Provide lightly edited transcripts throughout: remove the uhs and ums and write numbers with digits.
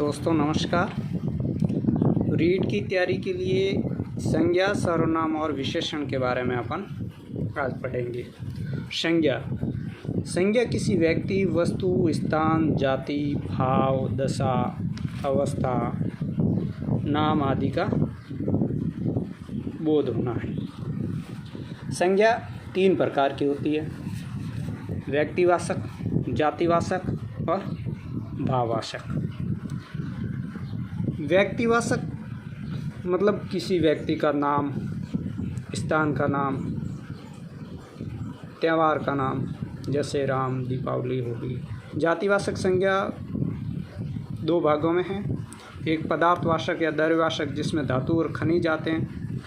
दोस्तों नमस्कार। रीड की तैयारी के लिए संज्ञा, सर्वनाम और विशेषण के बारे में अपन आज पढ़ेंगे। संज्ञा किसी व्यक्ति, वस्तु, स्थान, जाति, भाव, दशा, अवस्था, नाम आदि का बोध होना है। संज्ञा 3 प्रकार की होती है: व्यक्तिवाचक, जातिवाचक और भाववाचक। व्यक्तिवाचक मतलब किसी व्यक्ति का नाम, स्थान का नाम, त्यौहार का नाम, जैसे राम, दीपावली होगी। जातिवाचक संज्ञा 2 भागों में है, एक पदार्थवाचक या द्रव्यवाचक जिसमें धातु और खनिज आते हैं,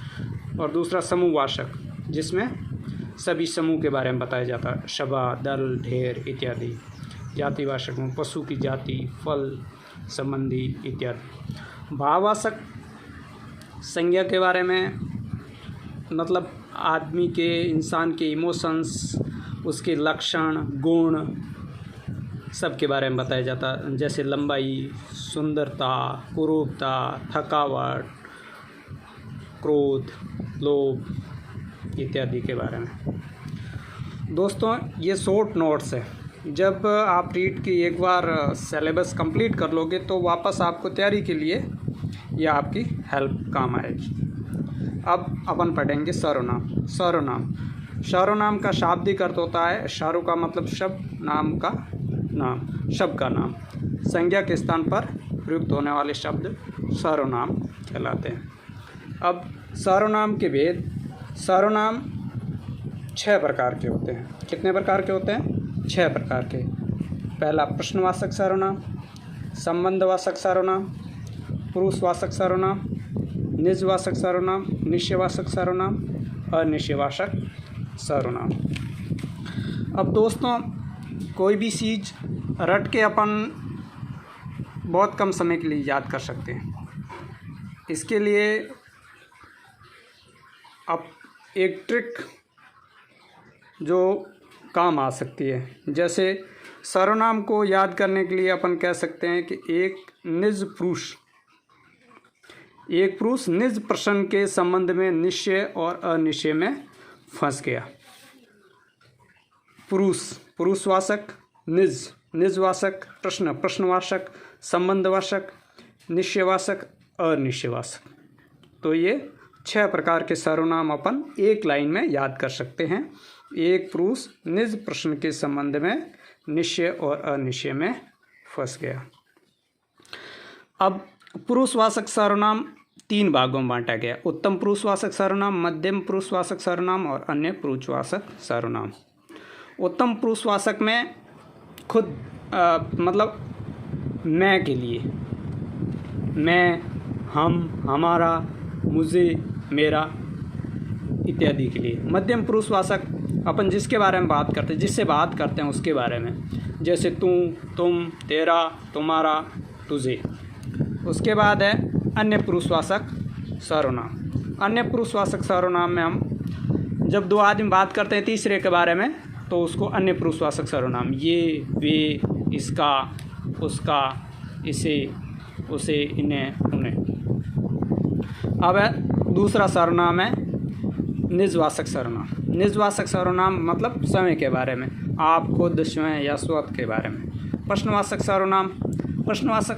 और दूसरा समूहवाचक जिसमें सभी समूह के बारे में बताया जाता है, सभा, दल, ढेर इत्यादि। जातिवाचक में पशु की जाति, फल संबंधी इत्यादि। भाववाचक संज्ञा के बारे में मतलब आदमी के, इंसान के इमोशंस, उसके लक्षण, गुण सब के बारे में बताया जाता है, जैसे लंबाई, सुंदरता, कुरूपता, थकावट, क्रोध, लोभ इत्यादि के बारे में। दोस्तों ये शॉर्ट नोट्स है। जब आप रीड की एक बार सिलेबस कंप्लीट कर लोगे तो वापस आपको तैयारी के लिए यह आपकी हेल्प काम आएगी। अब अपन पढ़ेंगे सर्वनाम। सर्वनाम का शाब्दिक अर्थ होता है शारु का मतलब शब्द, नाम का नाम, शब्द का नाम। संज्ञा के स्थान पर प्रयुक्त होने वाले शब्द सर्वनाम कहलाते हैं। अब सर्वनाम के भेद। सर्वनाम 6 प्रकार के होते हैं। कितने प्रकार के होते हैं? 6 प्रकार के। पहला प्रश्नवाचक सर्वनाम, संबंधवाचक सर्वनाम, पुरुषवाचक सर्वनाम, निजवाचक सर्वनाम, निश्चयवाचक सर्वनाम, अनिश्चयवाचक सर्वनाम। अब दोस्तों कोई भी चीज़ रट के अपन बहुत कम समय के लिए याद कर सकते हैं। इसके लिए अब एक ट्रिक जो काम आ सकती है, जैसे सर्वनाम को याद करने के लिए अपन कह सकते हैं कि एक पुरुष निज प्रश्न के संबंध में निश्चय और अनिश्चय में फंस गया। पुरुषवाचक, निजवाचक, प्रश्नवाचक, संबंधवाचक, निश्चयवाचक, अनिश्चयवाचक। तो ये 6 प्रकार के सर्वनाम अपन एक लाइन में याद कर सकते हैं। एक पुरुष निज प्रश्न के संबंध में निश्चय और अनिश्चय में फंस गया। अब पुरुषवाचक सर्वनाम 3 भागों में बांटा गया: उत्तम पुरुषवाचक सर्वनाम, मध्यम पुरुषवाचक सर्वनाम और अन्य पुरुषवाचक सर्वनाम। उत्तम पुरुषवाचक में खुद मतलब मैं के लिए, मैं, हम, हमारा, मुझे, मेरा इत्यादि के लिए। मध्यम पुरुषवाचक अपन जिसके बारे में बात करते हैं, जिससे बात करते हैं उसके बारे में, जैसे तू, तुम, तेरा, तुम्हारा, तुझे। उसके बाद है अन्य पुरुषवाचक सर्वनाम। अन्य पुरुषवाचक सर्वनाम में हम जब 2 आदमी बात करते हैं तीसरे के बारे में तो उसको अन्य पुरुषवाचक सर्वनाम, ये, वे, इसका, उसका, इसे, उसे, इन्हें, उन्हें। अब दूसरा सर्वनाम है निजवाचक सर्वनाम। निजवाचक सर्वनाम मतलब समय के बारे में, आप, खुद, स्वयं या स्वत के बारे में। प्रश्नवाचक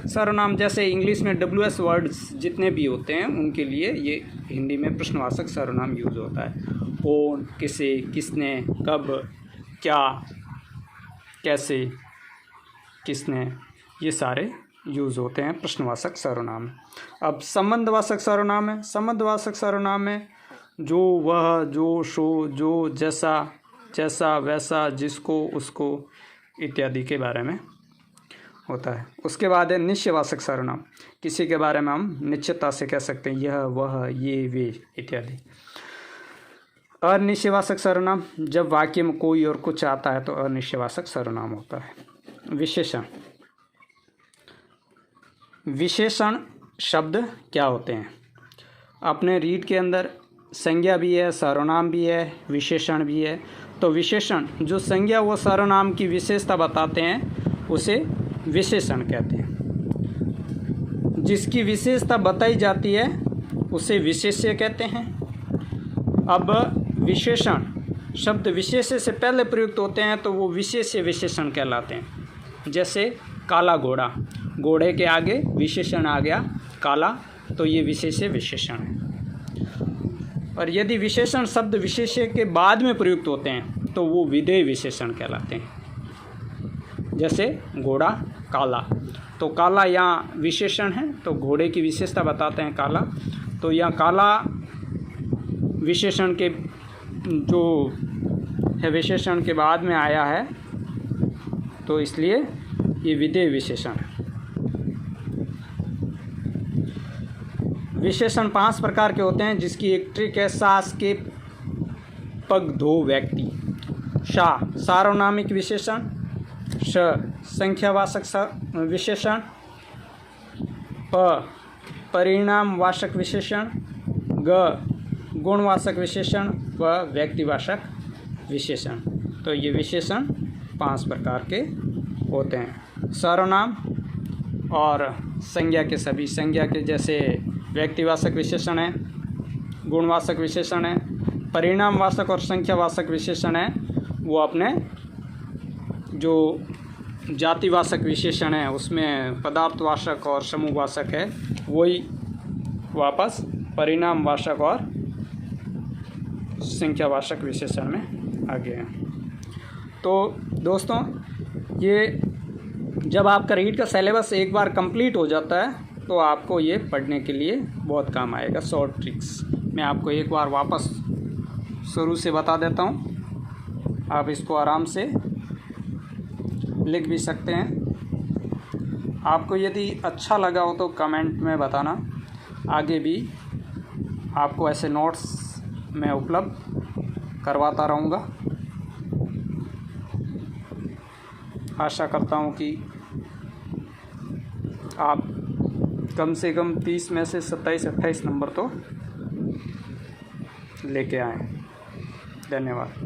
सर्वनाम जैसे इंग्लिश में WS वर्ड्स जितने भी होते हैं उनके लिए ये हिंदी में प्रश्नवाचक सर्वनाम यूज़ होता है। कौन, किसे, किसने, कब, क्या, कैसे, किसने, ये सारे यूज़ होते हैं प्रश्नवाचक सर्वनाम। अब संबंधवाचक सर्वनाम है। संबंधवाचक सर्वनाम में जो, वह, जो, सो, जो, जैसा, वैसा, जिसको, उसको इत्यादि के बारे में होता है। उसके बाद है निश्चयवाचक सर्वनाम। किसी के बारे में हम निश्चितता से कह सकते हैं यह, वह, ये, वे इत्यादि। अनिश्चयवाचक सर्वनाम जब वाक्य में कोई और कुछ आता है तो अनिश्चयवाचक सर्वनाम होता है। विशेषण शब्द क्या होते हैं? अपने रीड के अंदर संज्ञा भी है, सर्वनाम भी है, विशेषण भी है। तो विशेषण जो संज्ञा व सर्वनाम की विशेषता बताते हैं उसे विशेषण कहते हैं। जिसकी विशेषता बताई जाती है उसे विशेष्य कहते हैं। अब विशेषण शब्द विशेष्य से पहले प्रयुक्त होते हैं तो वो विशेष्य विशेषण कहलाते हैं। जैसे काला घोड़ा, घोड़े के आगे विशेषण आ गया काला, तो ये विशेष्य विशेषण है। और यदि विशेषण शब्द विशेष्य के बाद में प्रयुक्त होते हैं तो वो विधेय विशेषण कहलाते हैं। जैसे घोड़ा काला, तो काला यहाँ विशेषण है तो घोड़े की विशेषता बताते हैं काला, तो यहाँ काला विशेषण के जो है विशेषण के बाद में आया है तो इसलिए ये विधेय विशेषण है। विशेषण 5 प्रकार के होते हैं जिसकी एक ट्रिक है सास के पग धो व्यक्ति। सार्वनामिक विशेषण, संख्यावाचक विशेषण, परिणामवाचक विशेषण, गुणवाचक विशेषण व व्यक्तिवाचक विशेषण। तो ये विशेषण 5 प्रकार के होते हैं। सर्वनाम और संज्ञा के सभी, संज्ञा के जैसे व्यक्तिवाचक विशेषण है, गुणवाचक विशेषण है, परिणामवाचक और संख्यावाचक विशेषण है वो अपने जो जातिवाचक विशेषण है उसमें पदार्थवाचक और समूहवाचक है, वही वापस परिणामवाचक और संख्यावाचक विशेषण में आ गए हैं। तो दोस्तों ये जब आपका रीड का सिलेबस एक बार कंप्लीट हो जाता है तो आपको ये पढ़ने के लिए बहुत काम आएगा। शॉर्ट ट्रिक्स मैं आपको एक बार वापस शुरू से बता देता हूँ, आप इसको आराम से लिख भी सकते हैं। आपको यदि अच्छा लगा हो तो कमेंट में बताना, आगे भी आपको ऐसे नोट्स मैं उपलब्ध करवाता रहूँगा। आशा करता हूँ कि आप कम से कम 30 में से 27-28 नंबर तो लेके आएँ। धन्यवाद।